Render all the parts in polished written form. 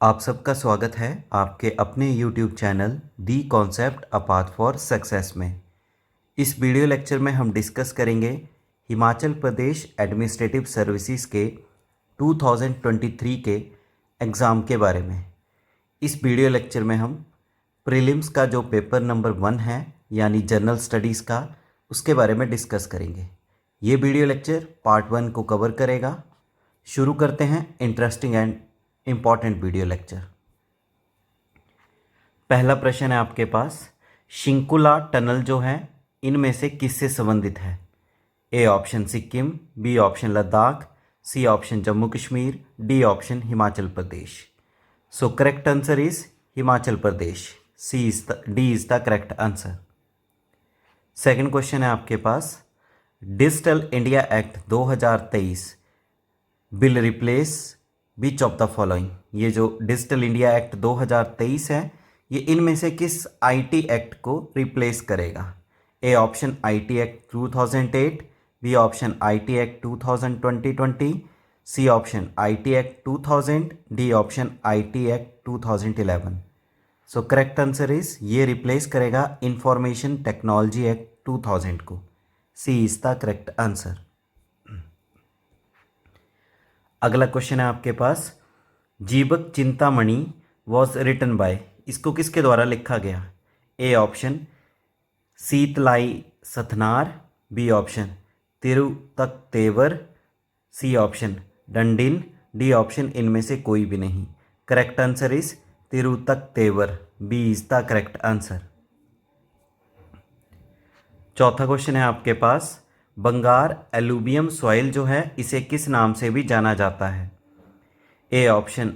आप सबका स्वागत है आपके अपने YouTube channel the concept a path for success में। इस वीडियो लेक्चर में हम डिस्कस करेंगे हिमाचल प्रदेश एडमिनिस्ट्रेटिव सर्विसेज के 2023 के एग्ज़ाम के बारे में। इस वीडियो लेक्चर में हम प्रीलिम्स का जो पेपर नंबर 1 है यानी जनरल स्टडीज़ का, उसके बारे में डिस्कस करेंगे। ये वीडियो लेक्चर पार्ट 1 को कवर करेगा। शुरू करते हैं interesting and important video lecture. पहला प्रश्न है आपके पास, शिंकुला टनल जो है इनमें से किससे संबंधित है? A option Sikkim, B option Ladakh, C option Jammu Kashmir, D option Himachal Pradesh. So correct answer is Himachal Pradesh. D is the correct answer. Second question है आपके पास, digital India act 2023 will replace which of the following. ये जो डिजिटल इंडिया एक्ट 2023 है ये इनमें से किस आईटी एक्ट को रिप्लेस करेगा? A option IT act 2008, B option IT act 2020, C option IT act 2000, D option IT act 2011। So correct answer is ये रिप्लेस करेगा इंफॉर्मेशन टेक्नोलॉजी एक्ट 2000 को। C is the correct answer. अगला question है आपके पास, जीवक Chintamani was written by, इसको किसके द्वारा लिखा गया? A option Seethalai Sathanar, B option Tiruttakkatevar, C option Dandin, D option इनमें से कोई भी नहीं। Correct answer is Tiruttakkatevar. B is the correct answer. चौथा क्वेश्चन है आपके पास, बंगार एलुबियम सॉइल जो है इसे किस नाम से भी जाना जाता है? A option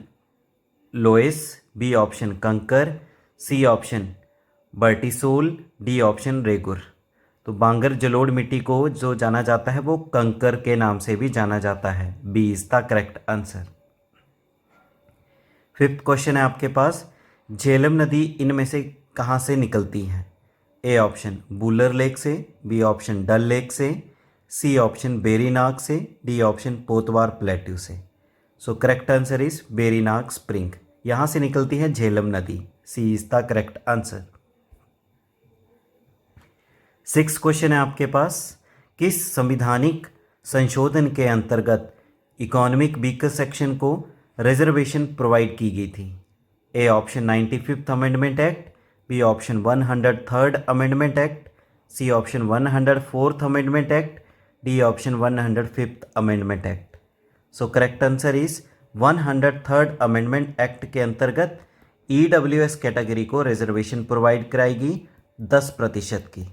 loess, B option kankar, C option vertisol, D option regur. तो बांगर जलोढ़ मिट्टी को जो जाना जाता है वो कंकर के नाम से भी जाना जाता है। B is the correct answer. Fifth question है आपके पास, झेलम नदी इनमें से कहाँ से निकलती है? ए ऑप्शन बुलर लेक से, बी ऑप्शन डल लेक से, सी ऑप्शन बेरीनाग से, डी ऑप्शन पोतवार प्लेट्यू से। So correct answer is Verinag spring, यहाँ से निकलती है झेलम नदी। C is the correct answer. Six question है आपके पास, किस संविधानिक संशोधन के अंतर्गत इकोनॉमिक वीकर सेक्शन को रिजर्वेशन प्रोवाइड की गई थी? A option 95th amendment act, B option 103rd amendment act, C option 104th amendment act, D option 105th amendment act. So correct answer is 103rd amendment act के अंतर्गत EWS category को reservation provide कराएगी 10% की।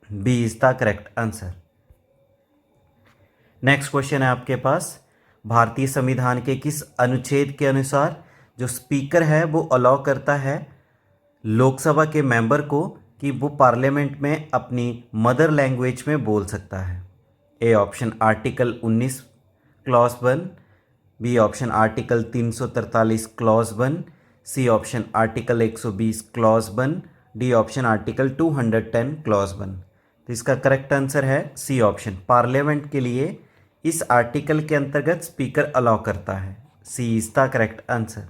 B is the correct answer. Next question है आपके पास, भारतीय संविधान के किस अनुच्छेद के अनुसार जो स्पीकर है वो अलाउ करता है लोकसभा के मेंबर को कि वो पार्लियामेंट में अपनी मदर लैंग्वेज में बोल सकता है? A option article 19 clause 1, B option article 343 clause 1, C option article 120 clause 1, D option article 210 clause 1। तो इसका करेक्ट आंसर है सी ऑप्शन, पार्लियामेंट के लिए इस आर्टिकल के अंतर्गत स्पीकर अलाउ करता है। C is the correct answer.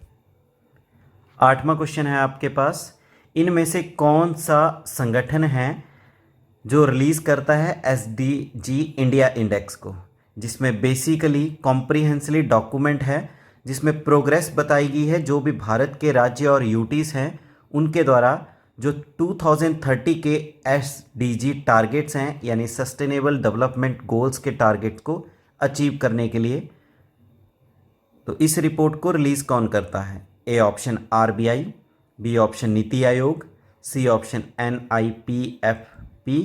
आठवां क्वेश्चन है आपके पास, इनमें से कौन सा संगठन है जो रिलीज़ करता है एसडीजी इंडिया इंडेक्स को, जिसमें बेसिकली कॉम्प्रिहेंसिवली डॉक्यूमेंट है जिसमें प्रोग्रेस बताई गई है जो भी भारत के राज्य और यूटीज़ हैं उनके द्वारा जो 2030 के एसडीजी टारगेट्स हैं यानी सस्टेनेबल डेवलपमेंट गोल्स के टारगेट को अचीव करने के लिए। तो इस रिपोर्ट को रिलीज़ कौन करता है? A option RBI, B option NITI Aayog, C option NIPFP,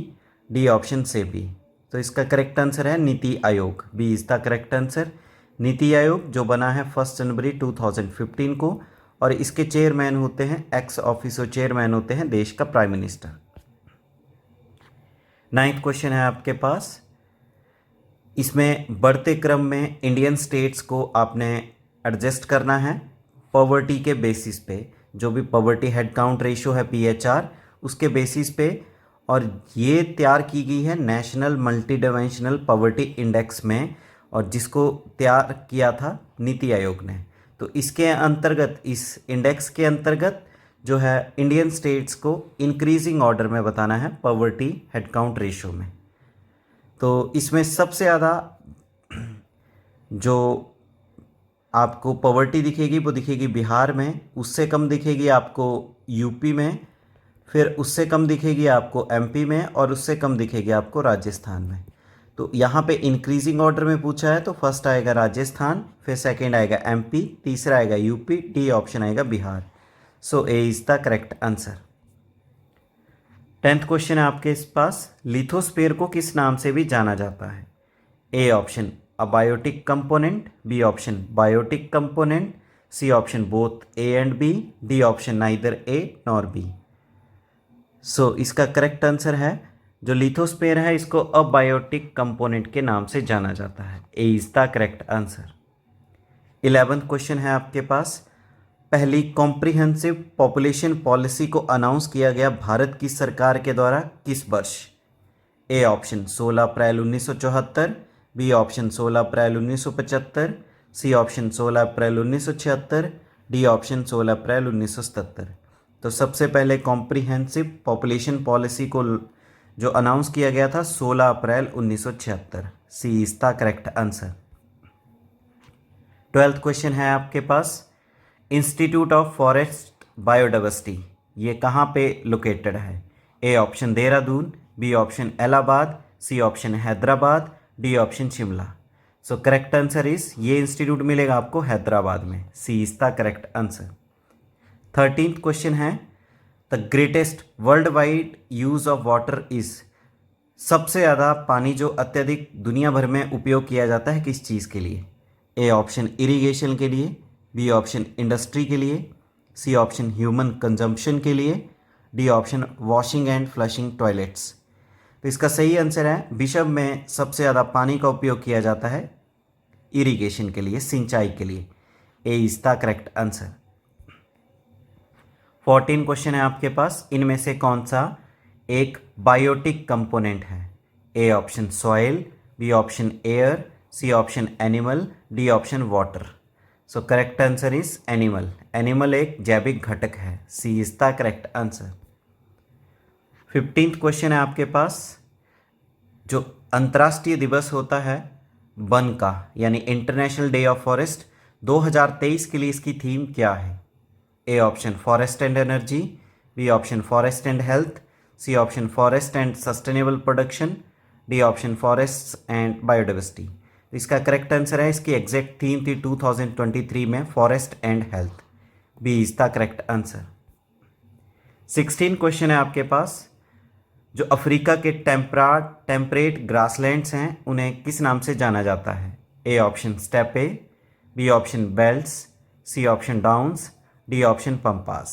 D option SEBI. तो इसका करेक्ट आंसर है NITI Aayog. B is the correct answer. NITI Aayog जो बना है 1 जनवरी 2015 को और इसके चेयरमैन होते हैं, एक्स ऑफिसो चेयरमैन होते हैं देश का प्राइम मिनिस्टर। नाइन्थ क्वेश्चन है आपके पास, इसमें बढ़ते क्रम में इंडियन स्टेट्स को आपने एडजस्ट करना है पॉवर्टी के बेसिस पे, जो भी पॉवर्टी हेड काउंट रेशियो है PHR उसके बेसिस पे, और ये तैयार की गई है national multi dimensional poverty index में, और जिसको तैयार किया था नीति आयोग ने। तो इसके अंतर्गत, इस इंडेक्स के अंतर्गत जो है इंडियन स्टेट्स को इंक्रीजिंग ऑर्डर में बताना है पॉवर्टी हेडकाउंट रेशो में। तो इसमें सबसे ज़्यादा जो आपको पॉवर्टी दिखेगी वो दिखेगी बिहार में, उससे कम दिखेगी आपको यूपी में, फिर उससे कम दिखेगी आपको एमपी में, और उससे कम दिखेगी आपको राजस्थान में। तो यहाँ पे इंक्रीजिंग ऑर्डर में पूछा है तो फर्स्ट आएगा राजस्थान, फिर सेकंड आएगा एमपी, तीसरा आएगा यूपी, डी ऑप्शन आएगा Bihar. So A is the correct answer. 10th question है आपके इस पास, लिथोस्फीयर को किस नाम से भी जाना जाता है? A option abiotic component, B option biotic component, C option both A and B, D option neither A nor B. So इसका करेक्ट आंसर है, जो लिथोस्फीयर है इसको अबायोटिक कंपोनेंट के नाम से जाना जाता है। A is the correct answer. 11th question है आपके पास, पहली कॉम्प्रिहेंसिव पॉपुलेशन पॉलिसी को अनाउंस किया गया भारत की सरकार के द्वारा किस वर्ष? A option 16 April 1974, B option 16 April 1975, C option 16 April 1976, D option 16 April 1977। तो सबसे पहले कॉम्प्रिहेंसिव पॉपुलेशन पॉलिसी को जो अनाउंस किया गया था 16 अप्रैल 1976। C is the correct answer. 12th question है आपके पास, इंस्टीट्यूट ऑफ फॉरेस्ट बायोडाइवर्सिटी ये कहाँ पे लोकेटेड है? A option Dehradun, B option Allahabad, C option Hyderabad, D option Shimla. So correct answer is, ये इंस्टीट्यूट मिलेगा आपको हैदराबाद में। C is the correct answer. 13th question है, the greatest world wide use of water is, सबसे ज़्यादा पानी जो अत्यधिक दुनिया भर में उपयोग किया जाता है किस चीज़ के लिए? ए ऑप्शन इरिगेशन के लिए, बी ऑप्शन इंडस्ट्री के लिए, सी ऑप्शन ह्यूमन कंजम्पशन के लिए, D option washing and flushing toilets. तो इसका सही आंसर है, विश्व में सबसे ज़्यादा पानी का उपयोग किया जाता है इरिगेशन के लिए, सिंचाई के लिए। A is the correct answer. 14 question है आपके पास, इनमें से कौन सा एक बायोटिक कंपोनेंट है? A option soil, B option air, C option animal, D option water. So correct answer is animal. Animal एक जैविक घटक है। C is the correct answer. 15th question है आपके पास, जो अंतर्राष्ट्रीय दिवस होता है वन का, यानी इंटरनेशनल डे ऑफ फॉरेस्ट, 2023 के लिए इसकी थीम क्या है? A option forest and energy, B option forest and health, C option forest and sustainable production, D option forest and biodiversity. इसका करेक्ट आंसर है, इसकी एग्जैक्ट थीम थी 2023 में forest and health. B is the correct answer. 16 question है आपके पास, जो Africa के temperate grasslands हैं उन्हें किस नाम से जाना जाता है? A option steppe, B option belts, C option downs, D option pampas.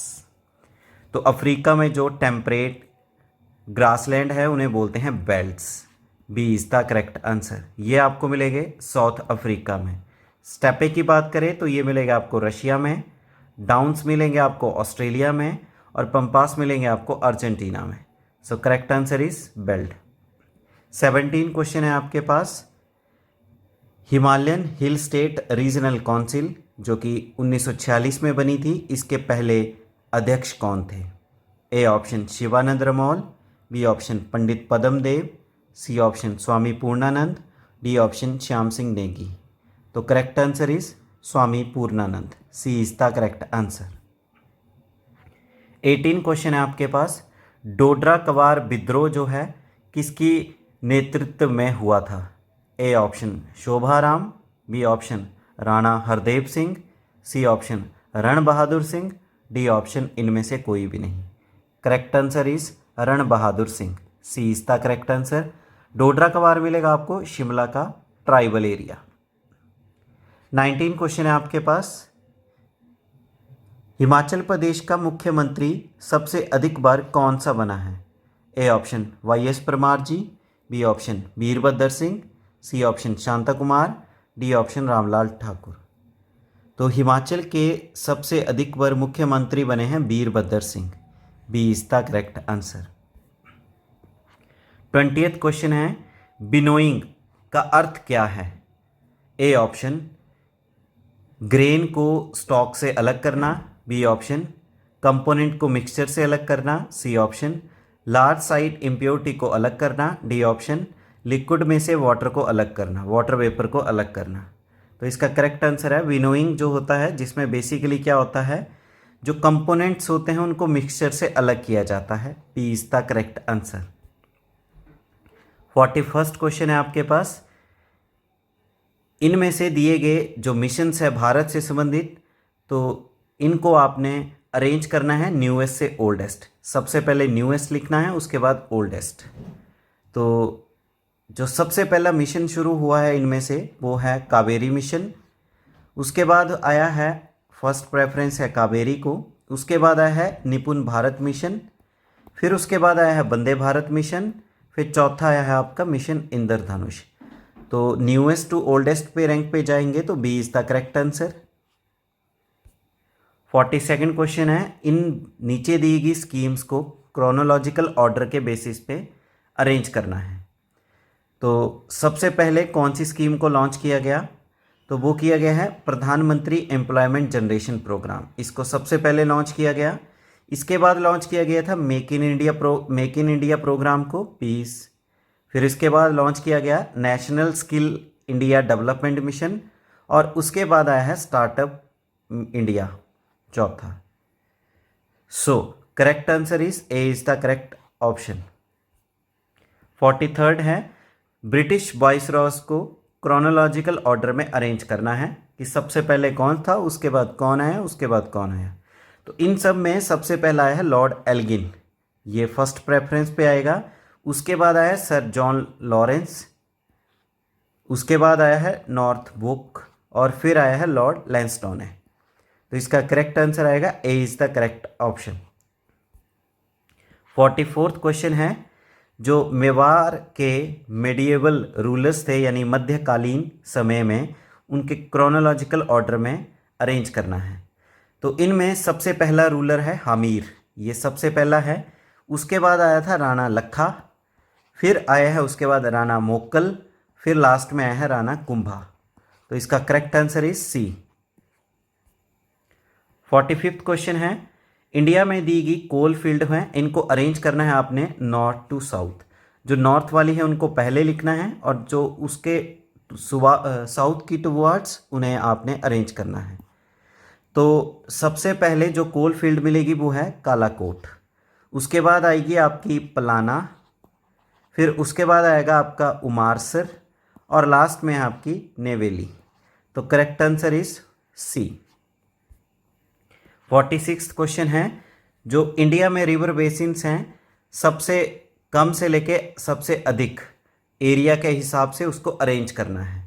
तो अफ्रीका में जो टेम्परेट ग्रासलैंड है उन्हें बोलते हैं belts. B is the correct answer. ये आपको मिलेंगे साउथ अफ्रीका में। स्टेपे की बात करें तो ये मिलेगा आपको रशिया में, डाउन्स मिलेंगे आपको ऑस्ट्रेलिया में, और पंपास मिलेंगे आपको अर्जेंटीना में। So correct answer is belt. 17 question है आपके पास, Himalayan hill state regional council जो कि 1946 में बनी थी, इसके पहले अध्यक्ष कौन थे? A option Shivanand Ramaul, B option Pandit Padmadev, C option Swami Purnanand, D option Shyam Singh Negi. तो correct answer is Swami Purnanand. C is the correct answer. 18 question है आपके पास, डोडरा कवार विद्रोह जो है किसकी नेतृत्व में हुआ था? A option Shobharam, B option Rana Hardev Singh, C option Ran Bahadur Singh, D option इनमें से कोई भी नहीं। Correct answer is Ran Bahadur Singh. C is the correct answer. Dodra Kwar मिलेगा आपको शिमला का ट्राइबल एरिया। 19 क्वेश्चन है आपके पास, हिमाचल प्रदेश का मुख्यमंत्री सबसे अधिक बार कौन सा बना है? A option Y S. Parmar ji, B option Virbhadra Singh, C option Shanta Kumar, D option Ramlal Thakur. तो हिमाचल के सबसे अधिक बार मुख्यमंत्री बने हैं Virbhadra Singh. B is the correct answer. 20th question है, बिनोइंग का अर्थ क्या है? ए ऑप्शन ग्रेन को स्टॉक से अलग करना, बी ऑप्शन। कंपोनेंट को मिक्सचर से अलग करना, C option. Large side impurity को अलग करना, डी ऑप्शन। लिक्विड में से वाटर को अलग करना, वाटर वेपर को अलग करना। तो इसका करेक्ट आंसर है विनोइंग जो होता है, जिसमें बेसिकली क्या होता है, जो कंपोनेंट्स होते हैं उनको मिक्सचर से अलग किया जाता है। B is the correct answer. 41st question है आपके पास। इनमें से दिए गए जो मिशंस है भारत से संबंधित, तो इनको आपने अरेंज करना है न्यूएस्ट से ओल्डेस्ट। सबसे पहले न्यूएस्ट लिखना है, उसके बाद ओल्डेस्ट। तो जो सबसे पहला मिशन शुरू हुआ है इनमें से वो है कावेरी मिशन। उसके बाद आया है, फर्स्ट प्रेफरेंस है कावेरी को। उसके बाद आया है निपुण भारत मिशन। फिर उसके बाद आया है वंदे भारत मिशन। फिर चौथा आया है आपका मिशन इंद्रधनुष। तो न्यूएस्ट टू ओल्डेस्ट पे रैंक पे जाएंगे तो B is the correct answer. 42nd question है। इन नीचे दी गई स्कीम्स को क्रोनोलॉजिकल ऑर्डर के बेसिस पे अरेंज करना है। तो सबसे पहले कौन सी स्कीम को लॉन्च किया गया, तो वो किया गया है प्रधानमंत्री एम्प्लॉयमेंट जनरेशन प्रोग्राम। इसको सबसे पहले लॉन्च किया गया। इसके बाद लॉन्च किया गया था मेक इन इंडिया प्रोग्राम को, पीस। फिर इसके बाद लॉन्च किया गया national skill India development mission. और उसके बाद आया है स्टार्टअप इंडिया, चौथा। सो correct answer is a is the correct option. 43rd है, ब्रिटिश वाइसरॉयस को क्रोनोलॉजिकल ऑर्डर में अरेंज करना है कि सबसे पहले कौन था, उसके बाद कौन आया, उसके बाद कौन आया। तो इन सब में सबसे पहला आया है लॉर्ड एल्गिन, ये फर्स्ट प्रेफरेंस पे आएगा। उसके बाद आया सर जॉन लॉरेंस। उसके बाद आया है नॉर्थ बुक और फिर आया है लॉर्ड लैंसडॉन है। तो इसका करेक्ट आंसर आएगा A is the correct option. 44th question है, जो मेवाड़ के मेडिएवल रूलर्स थे यानी मध्यकालीन समय में, उनके क्रोनोलॉजिकल ऑर्डर में अरेंज करना है। तो इनमें सबसे पहला रूलर है हामिर, ये सबसे पहला है। उसके बाद आया था राणा लखा। फिर आया है उसके बाद राणा मोक्कल। फिर लास्ट में आया है राणा कुंभा। तो इसका correct answer is C. 45th question है, इंडिया में दी गई कोल फील्ड हैं, इनको अरेंज करना है आपने नॉर्थ टू साउथ। जो नॉर्थ वाली है उनको पहले लिखना है और जो उसके साउथ की टुवर्ड्स उन्हें आपने अरेंज करना है। तो सबसे पहले जो कोल फील्ड मिलेगी वो है कालाकोट। उसके बाद आएगी आपकी पलाना। फिर उसके बाद आएगा आपका उमारसर और लास्ट में है आपकी नेवेली। तो correct answer is C. 46th question है, जो इंडिया में रिवर बेसिन्स हैं, सबसे कम से लेके सबसे अधिक एरिया के हिसाब से उसको अरेंज करना है।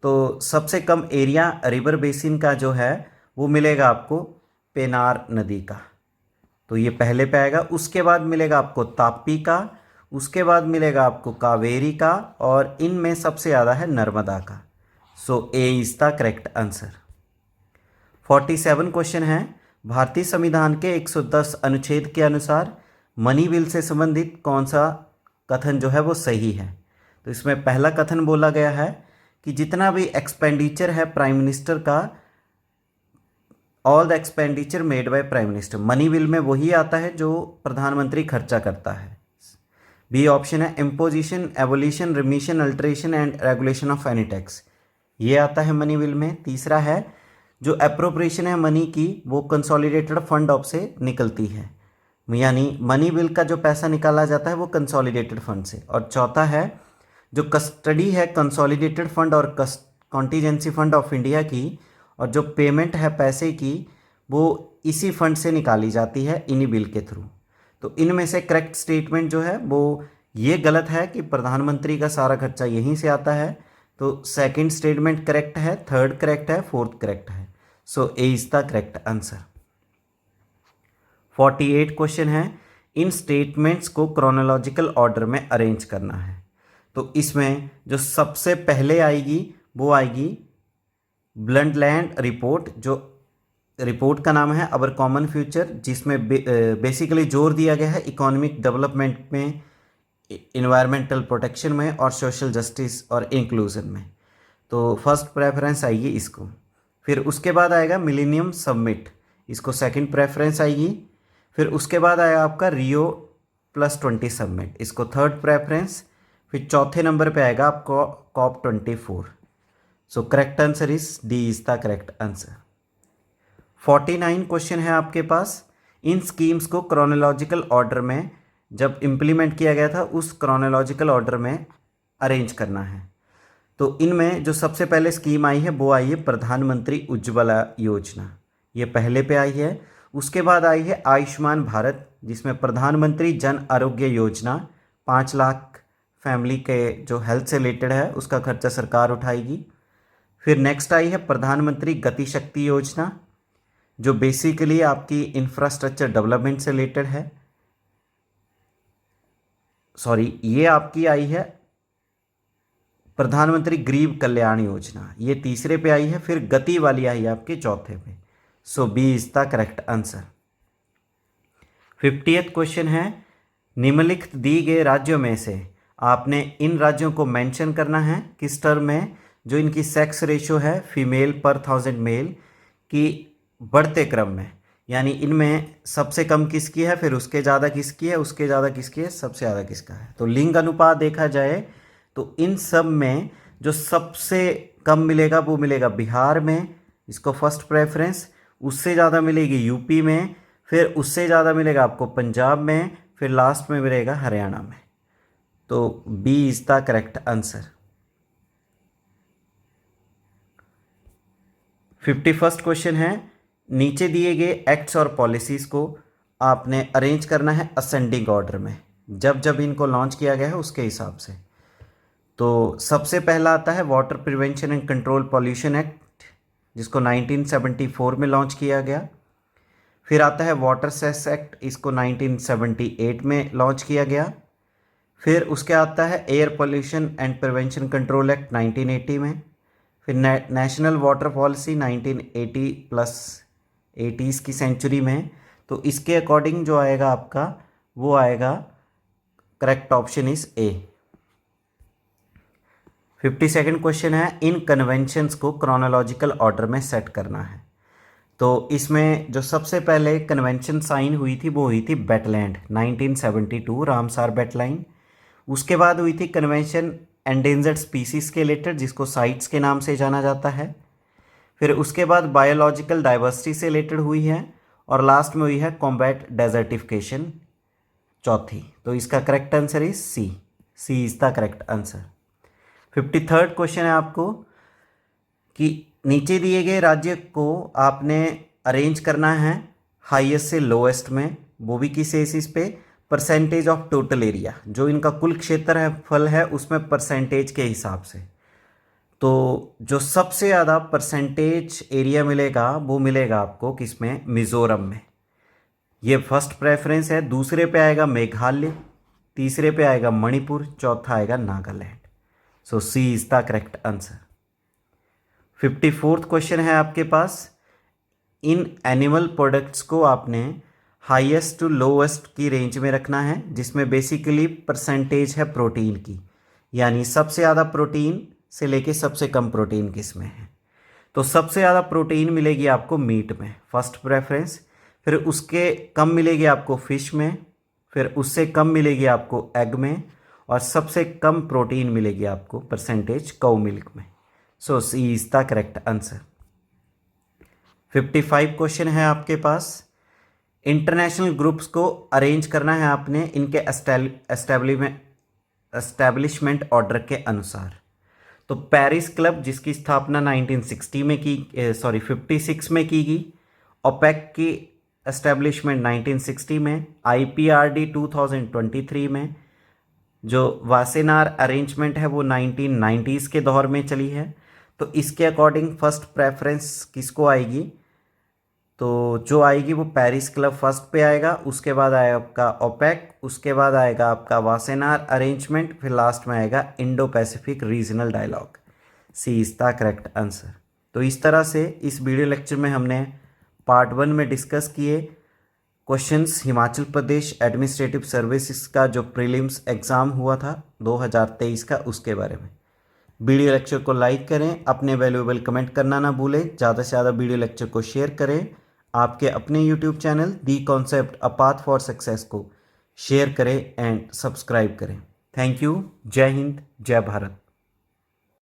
तो सबसे कम एरिया रिवर बेसिन का जो है वो मिलेगा आपको पेनार नदी का, तो ये पहले पे आएगा। उसके बाद मिलेगा आपको तापी का। उसके बाद मिलेगा आपको कावेरी का और इनमें सबसे ज़्यादा है नर्मदा का। So A is the correct answer. 47 question है, भारतीय संविधान के 110 अनुच्छेद के अनुसार मनी बिल से संबंधित कौन सा कथन जो है वो सही है। तो इसमें पहला कथन बोला गया है कि जितना भी एक्सपेंडिचर है प्राइम मिनिस्टर का, all the expenditure made by prime minister, money bill में वही आता है जो प्रधानमंत्री खर्चा करता है। बी ऑप्शन है imposition, evolution, remission, alteration and regulation of any tax, ये आता है मनी बिल में। तीसरा है जो अप्रोप्रिएशन है मनी की वो कंसोलिडेटेड फंड ऑफ से निकलती है, यानी मनी बिल का जो पैसा निकाला जाता है वो कंसोलिडेटेड फंड से। और चौथा है जो कस्टडी है कंसोलिडेटेड फंड और कॉन्टीजेंसी फंड ऑफ इंडिया की, और जो पेमेंट है पैसे की वो इसी फंड से निकाली जाती है इन्हीं बिल के थ्रू। तो इनमें से करेक्ट स्टेटमेंट जो है वो ये गलत है कि प्रधानमंत्री का सारा खर्चा यहीं से आता है। तो सेकंड स्टेटमेंट करेक्ट है, थर्ड करेक्ट है, फोर्थ करेक्ट है। So A is the correct answer. 48 question है, इन स्टेटमेंट्स को क्रोनोलॉजिकल ऑर्डर में अरेंज करना है। तो इसमें जो सबसे पहले आएगी वो आएगी ब्लंडलैंड रिपोर्ट, जो रिपोर्ट का नाम है अवर कॉमन फ्यूचर, जिसमें बेसिकली जोर दिया गया है इकोनॉमिक डेवलपमेंट में, इन्वायरमेंटल प्रोटेक्शन में और सोशल जस्टिस और इंक्लूजन में। तो फर्स्ट प्रेफरेंस आएगी इसको। फिर उसके बाद आएगा मिलेनियम समिट, इसको सेकंड प्रेफरेंस आएगी। फिर उसके बाद आएगा आपका रियो +20 समिट, इसको थर्ड प्रेफरेंस। फिर चौथे नंबर पे आएगा आपको COP24। So correct answer is D is the correct answer. 49 question है आपके पास। इन स्कीम्स को क्रोनोलॉजिकल ऑर्डर में जब इम्प्लीमेंट किया गया था उस क्रोनोलॉजिकल ऑर्डर में अरेंज करना है। तो इनमें जो सबसे पहले स्कीम आई है वो आई है प्रधानमंत्री उज्ज्वला योजना, ये पहले पे आई है। उसके बाद आई है आयुष्मान भारत, जिसमें प्रधानमंत्री जन आरोग्य योजना, 5 लाख फैमिली के जो हेल्थ से रिलेटेड है उसका खर्चा सरकार उठाएगी। फिर नेक्स्ट आई है प्रधानमंत्री गति शक्ति योजना, जो बेसिकली आपकी इंफ्रास्ट्रक्चर डेवलपमेंट से रिलेटेड है। सॉरी, ये आपकी आई है प्रधानमंत्री गरीब कल्याण योजना, ये तीसरे पे आई है। फिर गति वाली आई है आपके चौथे पे। So B is the correct answer. 50th question है, निम्नलिखित दी गए राज्यों में से आपने इन राज्यों को मेंशन करना है किस टर्म में जो इनकी सेक्स रेशियो है फीमेल पर 1000 मेल की बढ़ते क्रम में, यानी इनमें सबसे कम किसकी है, फिर उसके ज़्यादा किसकी है, उसके ज़्यादा किसकी है, सबसे ज़्यादा किसका है। तो लिंग अनुपात देखा जाए तो इन सब में जो सबसे कम मिलेगा वो मिलेगा बिहार में, इसको फर्स्ट प्रेफरेंस। उससे ज़्यादा मिलेगी यूपी में, फिर उससे ज़्यादा मिलेगा आपको पंजाब में, फिर लास्ट में मिलेगा हरियाणा में। तो B is the correct answer. 51st question है, नीचे दिए गए एक्ट्स और पॉलिसीज़ को आपने अरेंज करना है असेंडिंग ऑर्डर में, जब जब इनको लॉन्च किया गया है उसके हिसाब से। तो सबसे पहला आता है water prevention and control pollution act, जिसको 1974 में लॉन्च किया गया। फिर आता है वाटर सेस एक्ट, इसको 1978 में लॉन्च किया गया। फिर उसके आता है air pollution and prevention control act 1980 में। फिर national water policy 1980 plus 80s की सेंचुरी में। तो इसके अकॉर्डिंग जो आएगा आपका वो आएगा, correct option is a. 52nd question है, इन कन्वेंशंस को क्रोनोलॉजिकल ऑर्डर में सेट करना है। तो इसमें जो सबसे पहले कन्वेंशन साइन हुई थी वो हुई थी बेटलैंड 1972, रामसार बेटलाइन। उसके बाद हुई थी कन्वेंशन एंडेंजर्ड स्पीसीज के रिलेटेड, जिसको साइट्स के नाम से जाना जाता है। फिर उसके बाद बायोलॉजिकल डाइवर्सिटी से रिलेटेड हुई है, और लास्ट में हुई है कॉम्बैट डेजर्टिफिकेशन, चौथी। तो इसका correct answer is C, C is the correct answer. 53rd question है आपको कि नीचे दिए गए राज्य को आपने अरेंज करना है हाईएस्ट से लोएस्ट में, वो भी किस बेसिस पे, परसेंटेज ऑफ टोटल एरिया, जो इनका कुल क्षेत्र है फल है उसमें परसेंटेज के हिसाब से। तो जो सबसे ज़्यादा परसेंटेज एरिया मिलेगा वो मिलेगा आपको किसमें, मिज़ोरम में, ये फर्स्ट प्रेफरेंस है। दूसरे पे आएगा मेघालय, तीसरे पे आएगा मणिपुर, चौथा आएगा Nagaland. So C is the correct answer. 54th question है आपके पास, इन एनिमल प्रोडक्ट्स को आपने हाईएस्ट टू लोवेस्ट की रेंज में रखना है, जिसमें बेसिकली परसेंटेज है प्रोटीन की, यानी सबसे ज़्यादा प्रोटीन से लेके सबसे कम प्रोटीन किस में है। तो सबसे ज़्यादा प्रोटीन मिलेगी आपको मीट में, फर्स्ट प्रेफरेंस। फिर उसके कम मिलेगी आपको फिश में, फिर उससे कम मिलेगी आपको एग में, और सबसे कम प्रोटीन मिलेगी आपको परसेंटेज काऊ मिल्क में। So C is the correct answer. 55 question है आपके पास, इंटरनेशनल ग्रुप्स को अरेंज करना है आपने इनके एस्टैब्लिशमेंट ऑर्डर के अनुसार। तो पेरिस क्लब, जिसकी स्थापना 1960 में 56 में की गई, ओपेक की एस्टैब्लिशमेंट 1960 में, IPRD 2023 में, जो वासेनार अरेंजमेंट है वो 1990s के दौर में चली है। तो इसके अकॉर्डिंग फर्स्ट प्रेफरेंस किसको आएगी, तो जो आएगी वो पेरिस क्लब फर्स्ट पे आएगा, उसके बाद आएगा आपका ओपेक, उसके बाद आएगा आपका वासेनार अरेंजमेंट, फिर लास्ट में आएगा Indo Pacific regional dialogue. C is the correct answer. तो इस तरह से इस वीडियो लेक्चर में हमने पार्ट 1 में डिस्कस किए questions Himachal Pradesh administrative services का जो प्रीलिम्स एग्ज़ाम हुआ था 2023 का, उसके बारे में। वीडियो लेक्चर को लाइक करें, अपने वैल्यूएबल कमेंट करना ना भूलें, ज़्यादा से ज़्यादा वीडियो लेक्चर को शेयर करें, आपके अपने YouTube channel the concept a path for success को शेयर करें एंड सब्सक्राइब करें। Thank you. जय हिंद, जय भारत।